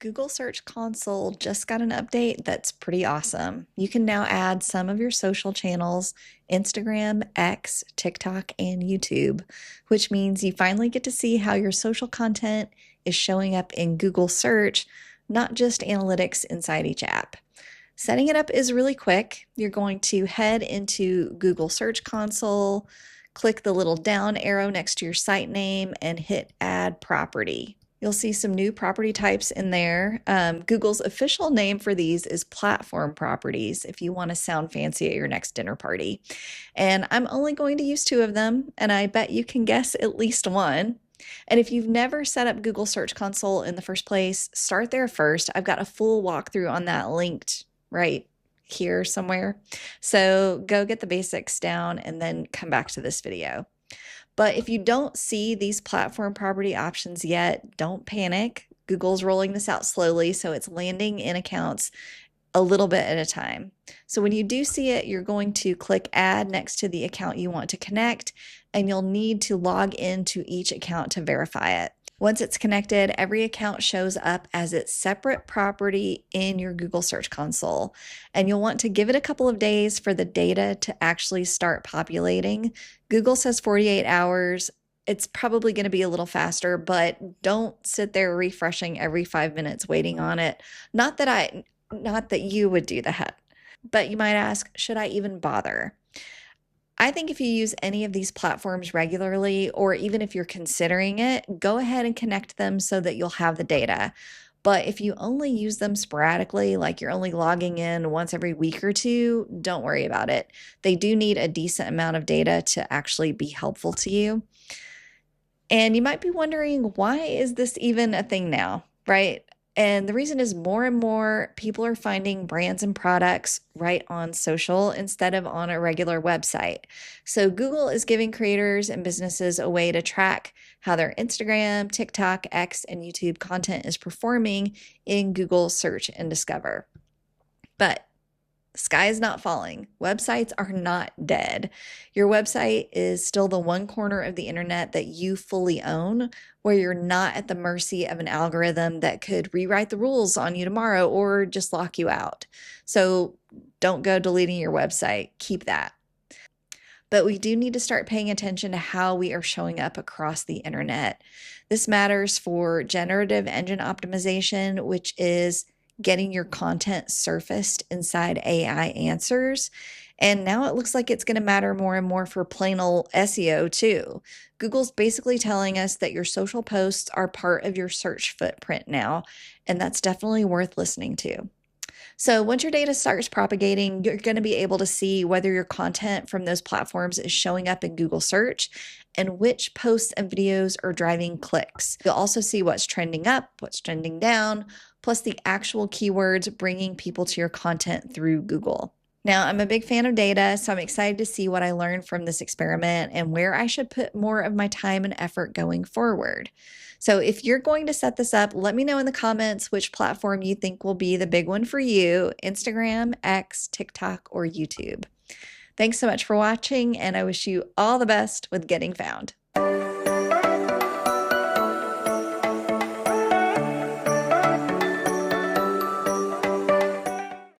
Google Search Console just got an update that's pretty awesome. You can now add some of your social channels, Instagram, X, TikTok, and YouTube, which means you finally get to see how your social content is showing up in Google Search, not just analytics inside each app. Setting it up is really quick. You're going to head into Google Search Console, click the little down arrow next to your site name, and hit Add Property. You'll see some new property types in there. Google's official name for these is platform properties if you want to sound fancy at your next dinner party. And I'm only going to use 2 of them, and I bet you can guess at least one. And if you've never set up Google Search Console in the first place, start there first. I've got a full walkthrough on that linked right here somewhere. So go get the basics down and then come back to this video. But if you don't see these platform property options yet, don't panic. Google's rolling this out slowly, so it's landing in accounts a little bit at a time. So when you do see it, you're going to click Add next to the account you want to connect, and you'll need to log into each account to verify it. Once it's connected, every account shows up as its separate property in your Google Search Console. And you'll want to give it a couple of days for the data to actually start populating. Google says 48 hours. It's probably going to be a little faster, but don't sit there refreshing every 5 minutes waiting on it. Not that you would do that. But you might ask, should I even bother? I think if you use any of these platforms regularly, or even if you're considering it, go ahead and connect them so that you'll have the data. But if you only use them sporadically, like you're only logging in once every week or 2, don't worry about it. They do need a decent amount of data to actually be helpful to you. And you might be wondering, why is this even a thing now, right? And the reason is more and more people are finding brands and products right on social instead of on a regular website. So Google is giving creators and businesses a way to track how their Instagram, TikTok, X, and YouTube content is performing in Google Search and Discover. But the sky is not falling. Websites are not dead. Your website is still the one corner of the internet that you fully own, where you're not at the mercy of an algorithm that could rewrite the rules on you tomorrow or just lock you out. So don't go deleting your website. Keep that. But we do need to start paying attention to how we are showing up across the internet. This matters for generative engine optimization, which is getting your content surfaced inside AI answers. And now it looks like it's going to matter more and more for plain old SEO too. Google's basically telling us that your social posts are part of your search footprint now, and that's definitely worth listening to. So once your data starts propagating, you're going to be able to see whether your content from those platforms is showing up in Google search and which posts and videos are driving clicks. You'll also see what's trending up, what's trending down, plus the actual keywords bringing people to your content through Google. Now, I'm a big fan of data, so I'm excited to see what I learned from this experiment and where I should put more of my time and effort going forward. So if you're going to set this up, let me know in the comments which platform you think will be the big one for you: Instagram, X, TikTok, or YouTube. Thanks so much for watching, and I wish you all the best with getting found.